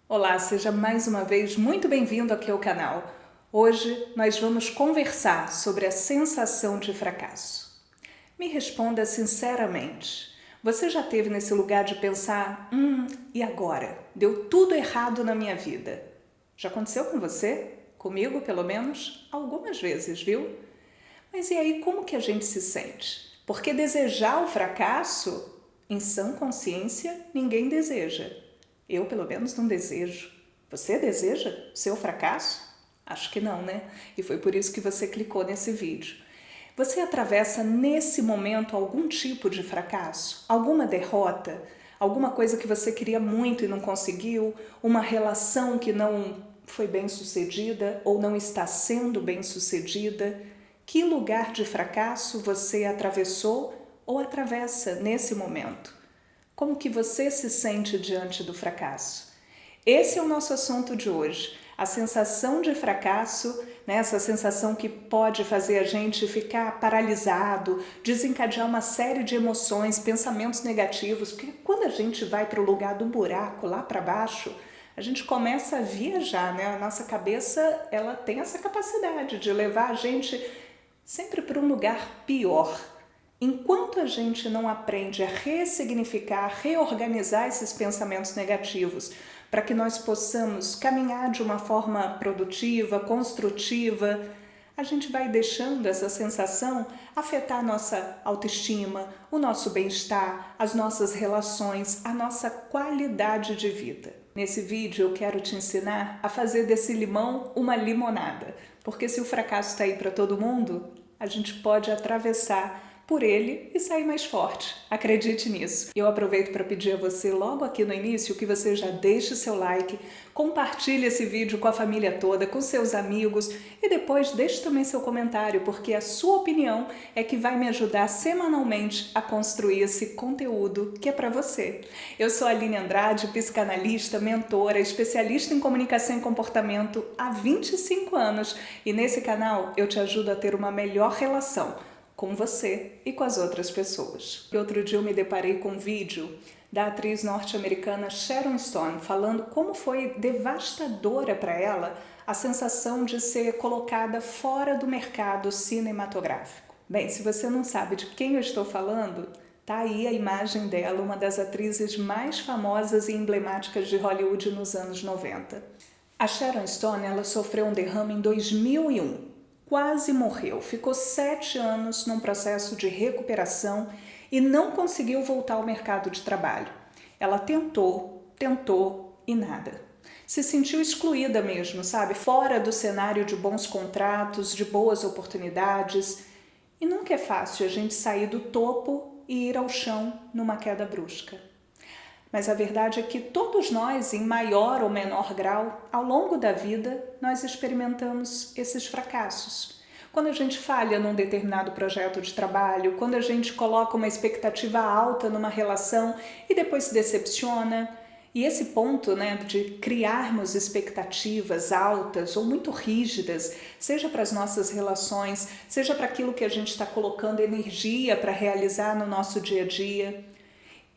Olá, seja mais uma vez muito bem-vindo aqui ao canal. Hoje nós vamos conversar sobre a sensação de fracasso. Me responda sinceramente, você já esteve nesse lugar de pensar, e agora? Deu tudo errado na minha vida. Já aconteceu com você? Comigo, pelo menos, algumas vezes, viu? Mas e aí, como que a gente se sente? Porque desejar o fracasso, em sã consciência, ninguém deseja. Eu, pelo menos, não desejo. Você deseja seu fracasso? Acho que não, né? E foi por isso que você clicou nesse vídeo. Você atravessa nesse momento algum tipo de fracasso? Alguma derrota? Alguma coisa que você queria muito e não conseguiu? Uma relação que não foi bem sucedida ou não está sendo bem sucedida? Que lugar de fracasso você atravessou ou atravessa nesse momento? Como que você se sente diante do fracasso? Esse é o nosso assunto de hoje. A sensação de fracasso, né? Essa sensação que pode fazer a gente ficar paralisado, desencadear uma série de emoções, pensamentos negativos, porque quando a gente vai para o lugar do buraco, lá para baixo, a gente começa a viajar, né? A nossa cabeça, ela tem essa capacidade de levar a gente sempre para um lugar pior. Enquanto a gente não aprende a ressignificar, reorganizar esses pensamentos negativos, para que nós possamos caminhar de uma forma produtiva, construtiva, a gente vai deixando essa sensação afetar a nossa autoestima, o nosso bem-estar, as nossas relações, a nossa qualidade de vida. Nesse vídeo eu quero te ensinar a fazer desse limão uma limonada, porque se o fracasso está aí para todo mundo, a gente pode atravessar por ele e sair mais forte. Acredite nisso. Eu aproveito para pedir a você logo aqui no início que você já deixe seu like, compartilhe esse vídeo com a família toda, com seus amigos e depois deixe também seu comentário, porque a sua opinião é que vai me ajudar semanalmente a construir esse conteúdo que é para você. Eu sou a Aline Andrade, psicanalista, mentora, especialista em comunicação e comportamento há 25 anos e nesse canal eu te ajudo a ter uma melhor relação com você e com as outras pessoas. E outro dia eu me deparei com um vídeo da atriz norte-americana Sharon Stone falando como foi devastadora para ela a sensação de ser colocada fora do mercado cinematográfico. Bem, se você não sabe de quem eu estou falando, tá aí a imagem dela, uma das atrizes mais famosas e emblemáticas de Hollywood nos anos 90. A Sharon Stone, ela sofreu um derrame em 2001. Quase morreu, ficou 7 anos num processo de recuperação e não conseguiu voltar ao mercado de trabalho. Ela tentou e nada. Se sentiu excluída mesmo, sabe? Fora do cenário de bons contratos, de boas oportunidades. E nunca é fácil a gente sair do topo e ir ao chão numa queda brusca. Mas a verdade é que todos nós, em maior ou menor grau, ao longo da vida, nós experimentamos esses fracassos. Quando a gente falha num determinado projeto de trabalho, quando a gente coloca uma expectativa alta numa relação e depois se decepciona. E esse ponto, né, de criarmos expectativas altas ou muito rígidas, seja para as nossas relações, seja para aquilo que a gente está colocando energia para realizar no nosso dia a dia,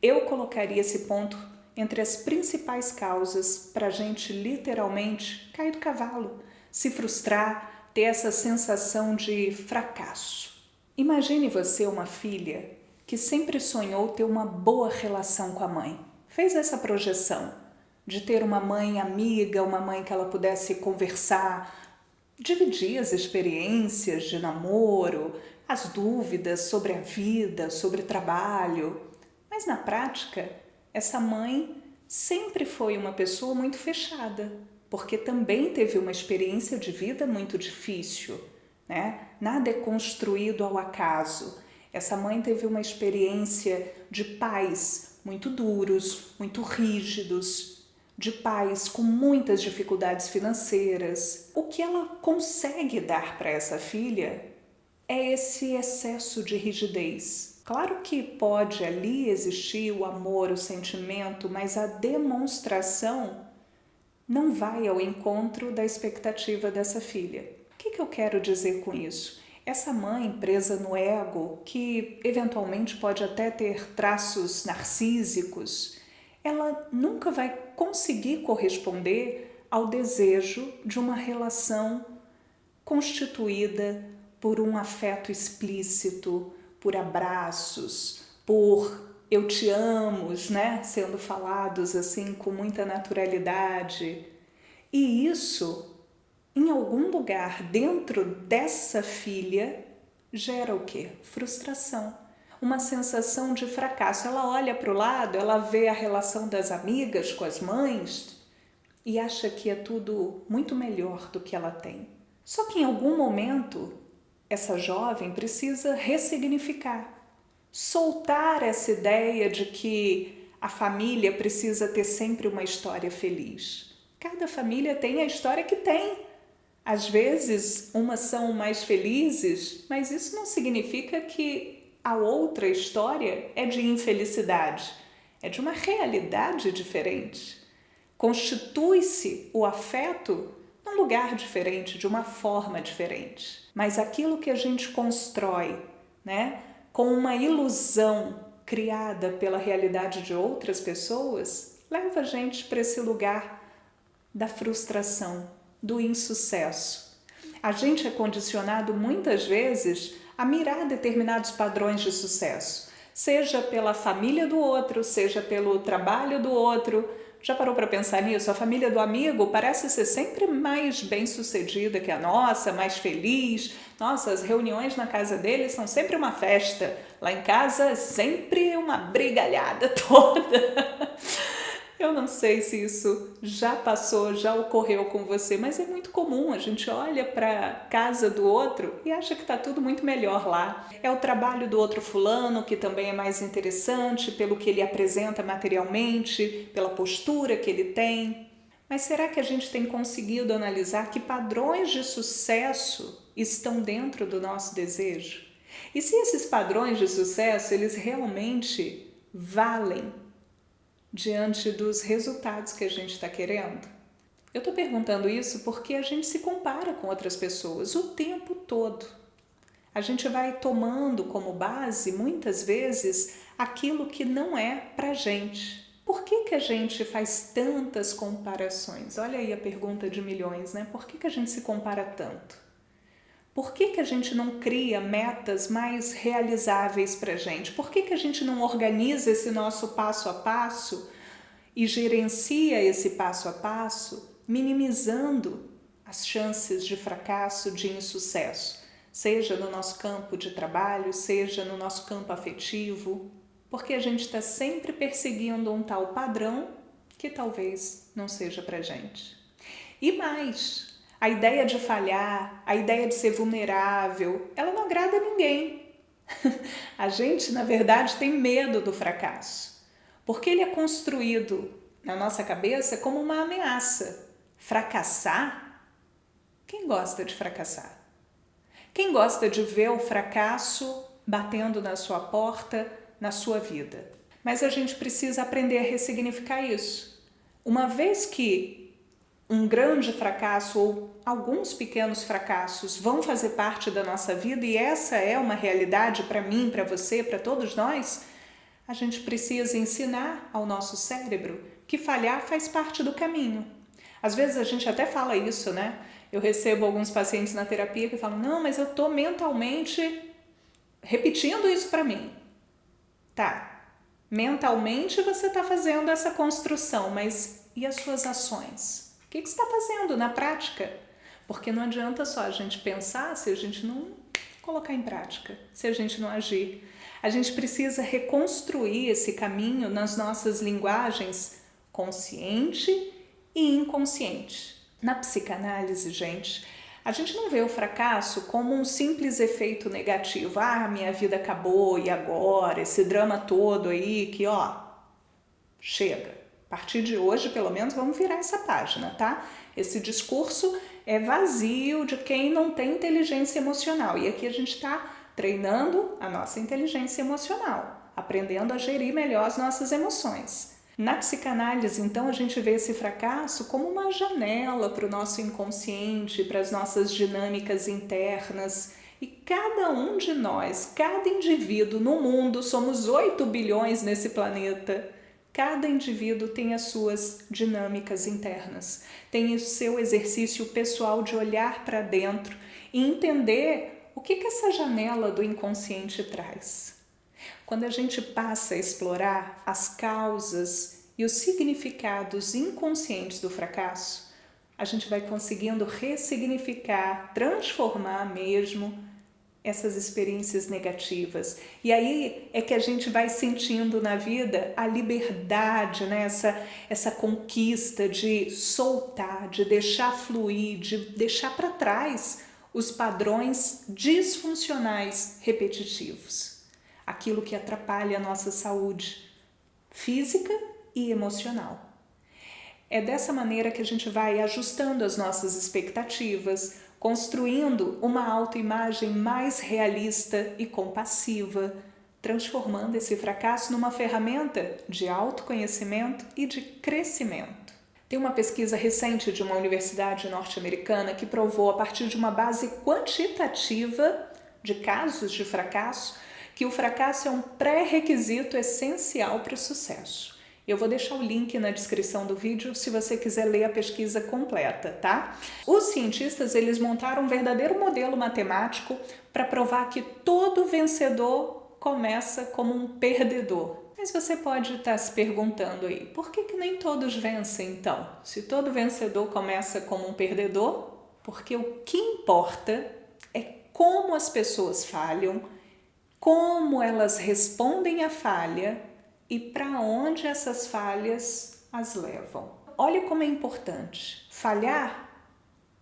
eu colocaria esse ponto entre as principais causas para a gente literalmente cair do cavalo, se frustrar, ter essa sensação de fracasso. Imagine você uma filha que sempre sonhou ter uma boa relação com a mãe. Fez essa projeção de ter uma mãe amiga, uma mãe que ela pudesse conversar, dividir as experiências de namoro, as dúvidas sobre a vida, sobre trabalho. Mas na prática, essa mãe sempre foi uma pessoa muito fechada, porque também teve uma experiência de vida muito difícil, né? Nada é construído ao acaso. Essa mãe teve uma experiência de pais muito duros, muito rígidos, de pais com muitas dificuldades financeiras. O que ela consegue dar para essa filha é esse excesso de rigidez. Claro que pode ali existir o amor, o sentimento, mas a demonstração não vai ao encontro da expectativa dessa filha. O que eu quero dizer com isso? Essa mãe presa no ego, que eventualmente pode até ter traços narcísicos, ela nunca vai conseguir corresponder ao desejo de uma relação constituída por um afeto explícito, por abraços, por eu te amo, né? Sendo falados assim com muita naturalidade. E isso, em algum lugar dentro dessa filha, gera o quê? Frustração. Uma sensação de fracasso. Ela olha para o lado, ela vê a relação das amigas com as mães e acha que é tudo muito melhor do que ela tem. Só que em algum momento, essa jovem precisa ressignificar, soltar essa ideia de que a família precisa ter sempre uma história feliz. Cada família tem a história que tem. Às vezes, umas são mais felizes, mas isso não significa que a outra história é de infelicidade. É de uma realidade diferente. Constitui-se o afeto num lugar diferente, de uma forma diferente. Mas aquilo que a gente constrói, né, com uma ilusão criada pela realidade de outras pessoas, leva a gente para esse lugar da frustração, do insucesso. A gente é condicionado muitas vezes a mirar determinados padrões de sucesso, seja pela família do outro, seja pelo trabalho do outro. Já parou para pensar nisso? A família do amigo parece ser sempre mais bem-sucedida que a nossa, mais feliz. Nossa, as reuniões na casa deles são sempre uma festa. Lá em casa é sempre uma brigalhada toda. Eu não sei se isso já passou, já ocorreu com você, mas é muito comum. A gente olha para a casa do outro e acha que está tudo muito melhor lá. É o trabalho do outro fulano que também é mais interessante pelo que ele apresenta materialmente, pela postura que ele tem. Mas será que a gente tem conseguido analisar que padrões de sucesso estão dentro do nosso desejo? E se esses padrões de sucesso, eles realmente valem diante dos resultados que a gente está querendo? Eu estou perguntando isso porque a gente se compara com outras pessoas o tempo todo. A gente vai tomando como base, muitas vezes, aquilo que não é pra gente. Por que a gente faz tantas comparações? Olha aí a pergunta de milhões, né? Por que a gente se compara tanto? Por que a gente não cria metas mais realizáveis para a gente? Por que a gente não organiza esse nosso passo a passo e gerencia esse passo a passo, minimizando as chances de fracasso, de insucesso, seja no nosso campo de trabalho, seja no nosso campo afetivo? Porque a gente está sempre perseguindo um tal padrão que talvez não seja para a gente. E mais, a ideia de falhar, a ideia de ser vulnerável, ela não agrada a ninguém. A gente, na verdade, tem medo do fracasso, porque ele é construído na nossa cabeça como uma ameaça. Fracassar? Quem gosta de fracassar? Quem gosta de ver o fracasso batendo na sua porta, na sua vida? Mas a gente precisa aprender a ressignificar isso. Uma vez que um grande fracasso ou alguns pequenos fracassos vão fazer parte da nossa vida e essa é uma realidade para mim, para você, para todos nós, a gente precisa ensinar ao nosso cérebro que falhar faz parte do caminho. Às vezes a gente até fala isso, né? Eu recebo alguns pacientes na terapia que falam, não, mas eu estou mentalmente repetindo isso para mim. Tá, mentalmente você está fazendo essa construção, mas e as suas ações? O que você está fazendo na prática? Porque não adianta só a gente pensar se a gente não colocar em prática, se a gente não agir. A gente precisa reconstruir esse caminho nas nossas linguagens consciente e inconsciente. Na psicanálise, gente, a gente não vê o fracasso como um simples efeito negativo. Ah, minha vida acabou e agora? Esse drama todo aí que, chega. A partir de hoje, pelo menos, vamos virar essa página, tá? Esse discurso é vazio de quem não tem inteligência emocional. E aqui a gente está treinando a nossa inteligência emocional, aprendendo a gerir melhor as nossas emoções. Na psicanálise, então, a gente vê esse fracasso como uma janela para o nosso inconsciente, para as nossas dinâmicas internas. E cada um de nós, cada indivíduo no mundo, somos 8 bilhões nesse planeta. Cada indivíduo tem as suas dinâmicas internas, tem o seu exercício pessoal de olhar para dentro e entender o que essa janela do inconsciente traz. Quando a gente passa a explorar as causas e os significados inconscientes do fracasso, a gente vai conseguindo ressignificar, transformar mesmo essas experiências negativas. E aí é que a gente vai sentindo na vida a liberdade, né? essa conquista de soltar, de deixar fluir, de deixar para trás os padrões disfuncionais repetitivos. Aquilo que atrapalha a nossa saúde física e emocional. É dessa maneira que a gente vai ajustando as nossas expectativas, construindo uma autoimagem mais realista e compassiva, transformando esse fracasso numa ferramenta de autoconhecimento e de crescimento. Tem uma pesquisa recente de uma universidade norte-americana que provou, a partir de uma base quantitativa de casos de fracasso, que o fracasso é um pré-requisito essencial para o sucesso. Eu vou deixar o link na descrição do vídeo se você quiser ler a pesquisa completa, tá? Os cientistas, eles montaram um verdadeiro modelo matemático para provar que todo vencedor começa como um perdedor. Mas você pode estar se perguntando aí, por que nem todos vencem então? Se todo vencedor começa como um perdedor, porque o que importa é como as pessoas falham, como elas respondem à falha e para onde essas falhas as levam. Olha como é importante. Falhar,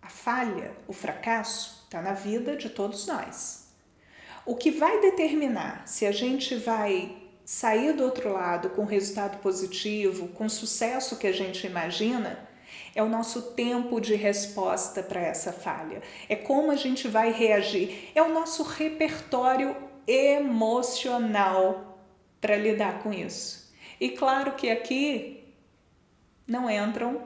a falha, o fracasso, está na vida de todos nós. O que vai determinar se a gente vai sair do outro lado com resultado positivo, com o sucesso que a gente imagina, é o nosso tempo de resposta para essa falha. É como a gente vai reagir. É o nosso repertório emocional para lidar com isso. E claro que aqui não entram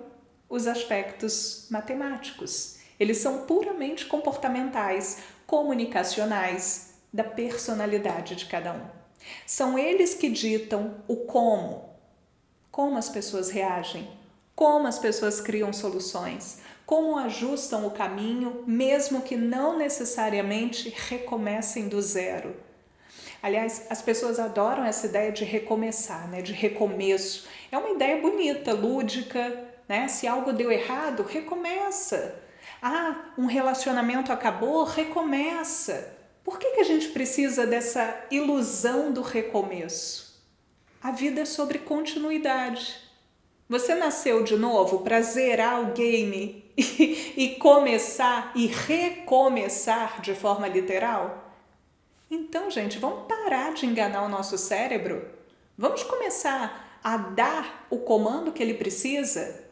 os aspectos matemáticos. Eles são puramente comportamentais, comunicacionais, da personalidade de cada um. São eles que ditam o como as pessoas reagem, como as pessoas criam soluções, como ajustam o caminho, mesmo que não necessariamente recomecem do zero. Aliás, as pessoas adoram essa ideia de recomeçar, né? De recomeço. É uma ideia bonita, lúdica, né? Se algo deu errado, recomeça. Ah, um relacionamento acabou, recomeça. Por que a gente precisa dessa ilusão do recomeço? A vida é sobre continuidade. Você nasceu de novo para zerar o game e começar e recomeçar de forma literal? Então, gente, vamos parar de enganar o nosso cérebro? Vamos começar a dar o comando que ele precisa?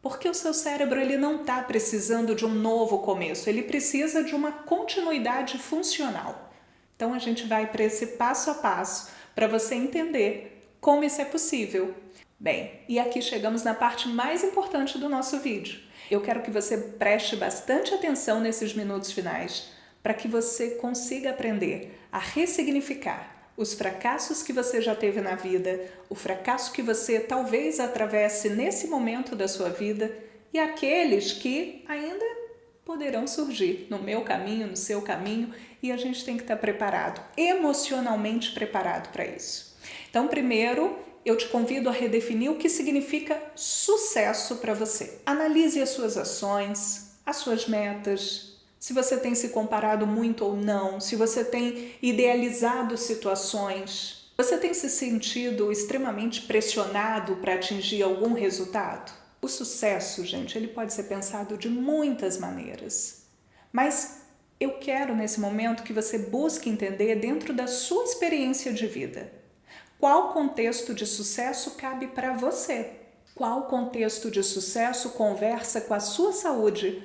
Porque o seu cérebro ele não está precisando de um novo começo, ele precisa de uma continuidade funcional. Então, a gente vai para esse passo a passo para você entender como isso é possível. Bem, e aqui chegamos na parte mais importante do nosso vídeo. Eu quero que você preste bastante atenção nesses minutos finais, para que você consiga aprender a ressignificar os fracassos que você já teve na vida, o fracasso que você talvez atravesse nesse momento da sua vida e aqueles que ainda poderão surgir no meu caminho, no seu caminho, e a gente tem que estar preparado, emocionalmente preparado para isso. Então, primeiro, eu te convido a redefinir o que significa sucesso para você. Analise as suas ações, as suas metas, se você tem se comparado muito ou não, se você tem idealizado situações, você tem se sentido extremamente pressionado para atingir algum resultado? O sucesso, gente, ele pode ser pensado de muitas maneiras, mas eu quero nesse momento que você busque entender dentro da sua experiência de vida. Qual contexto de sucesso cabe para você? Qual contexto de sucesso conversa com a sua saúde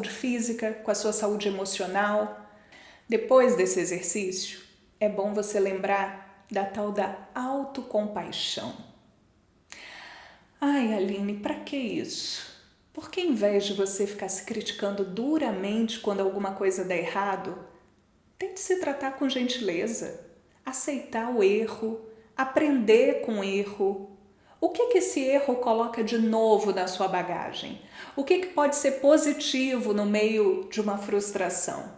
física, com a sua saúde emocional? Depois desse exercício, é bom você lembrar da tal da autocompaixão. Ai, Aline, para que isso? Porque em vez de você ficar se criticando duramente quando alguma coisa dá errado, tente se tratar com gentileza, aceitar o erro, aprender com o erro. O que esse erro coloca de novo na sua bagagem? O que pode ser positivo no meio de uma frustração?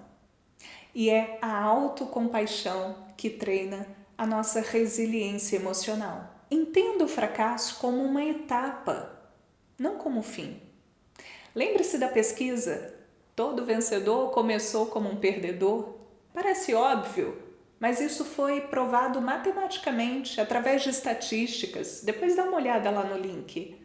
E é a autocompaixão que treina a nossa resiliência emocional. Entenda o fracasso como uma etapa, não como fim. Lembre-se da pesquisa: todo vencedor começou como um perdedor. Parece óbvio, mas isso foi provado matematicamente, através de estatísticas. Depois dá uma olhada lá no link.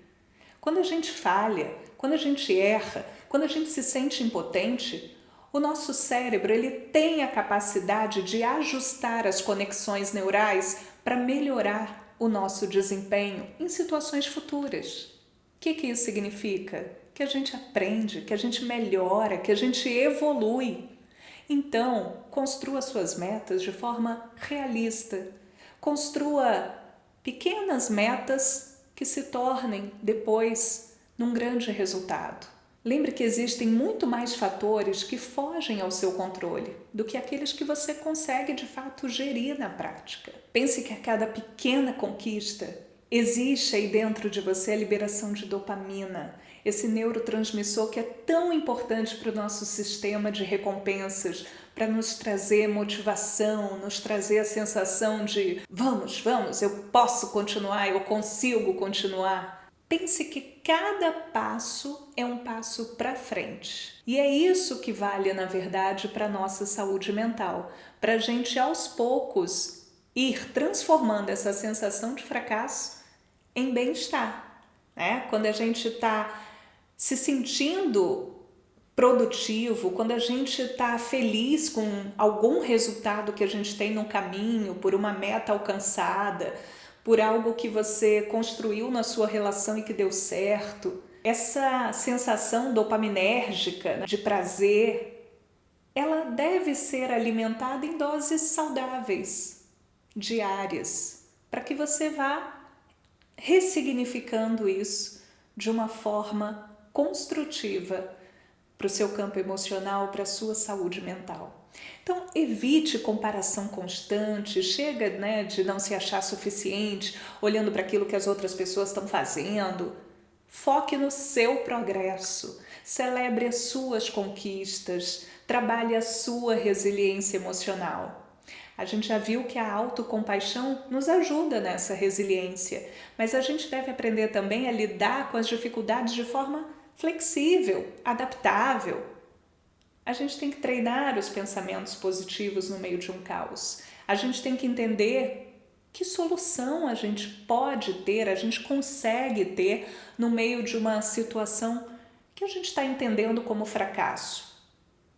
Quando a gente falha, quando a gente erra, quando a gente se sente impotente, o nosso cérebro ele tem a capacidade de ajustar as conexões neurais para melhorar o nosso desempenho em situações futuras. O que isso significa? Que a gente aprende, que a gente melhora, que a gente evolui. Então, construa suas metas de forma realista. Construa pequenas metas que se tornem depois num grande resultado. Lembre que existem muito mais fatores que fogem ao seu controle do que aqueles que você consegue de fato gerir na prática. Pense que a cada pequena conquista existe aí dentro de você a liberação de dopamina, esse neurotransmissor que é tão importante para o nosso sistema de recompensas, para nos trazer motivação, nos trazer a sensação de vamos, eu posso continuar, eu consigo continuar. Pense que cada passo é um passo para frente. E é isso que vale, na verdade, para a nossa saúde mental. Para a gente, aos poucos, ir transformando essa sensação de fracasso em bem-estar. Né? Quando a gente está se sentindo produtivo, quando a gente está feliz com algum resultado que a gente tem no caminho, por uma meta alcançada, por algo que você construiu na sua relação e que deu certo, essa sensação dopaminérgica de prazer, ela deve ser alimentada em doses saudáveis, diárias, para que você vá ressignificando isso de uma forma construtiva para o seu campo emocional, para a sua saúde mental. Então, evite comparação constante, chega de não se achar suficiente, olhando para aquilo que as outras pessoas estão fazendo. Foque no seu progresso, celebre as suas conquistas, trabalhe a sua resiliência emocional. A gente já viu que a autocompaixão nos ajuda nessa resiliência, mas a gente deve aprender também a lidar com as dificuldades de forma flexível, adaptável. A gente tem que treinar os pensamentos positivos no meio de um caos. A gente tem que entender que solução a gente pode ter, a gente consegue ter no meio de uma situação que a gente está entendendo como fracasso.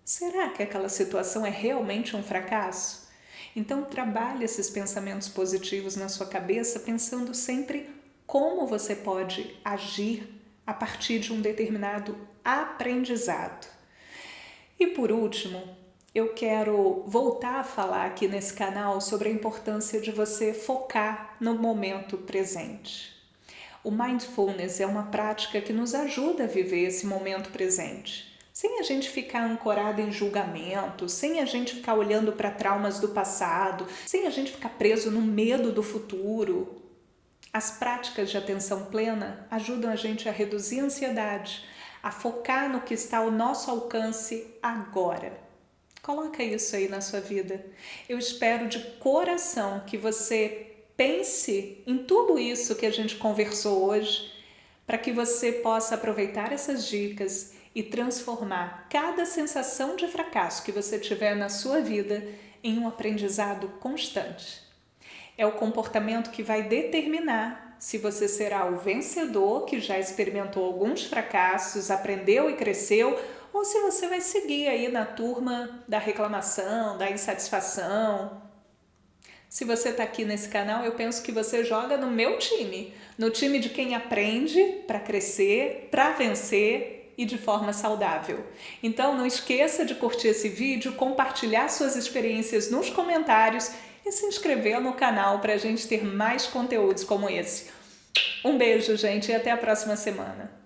Será que aquela situação é realmente um fracasso? Então, trabalhe esses pensamentos positivos na sua cabeça, pensando sempre como você pode agir a partir de um determinado aprendizado. E por último, eu quero voltar a falar aqui nesse canal sobre a importância de você focar no momento presente. O mindfulness é uma prática que nos ajuda a viver esse momento presente, sem a gente ficar ancorado em julgamento, sem a gente ficar olhando para traumas do passado, sem a gente ficar preso no medo do futuro. As práticas de atenção plena ajudam a gente a reduzir a ansiedade, a focar no que está ao nosso alcance agora. Coloca isso aí na sua vida. Eu espero de coração que você pense em tudo isso que a gente conversou hoje, para que você possa aproveitar essas dicas e transformar cada sensação de fracasso que você tiver na sua vida em um aprendizado constante. É o comportamento que vai determinar se você será o vencedor que já experimentou alguns fracassos, aprendeu e cresceu, ou se você vai seguir aí na turma da reclamação, da insatisfação. Se você está aqui nesse canal, eu penso que você joga no meu time, no time de quem aprende para crescer, para vencer e de forma saudável. Então não esqueça de curtir esse vídeo, compartilhar suas experiências nos comentários e se inscrever no canal para a gente ter mais conteúdos como esse. Um beijo, gente, e até a próxima semana.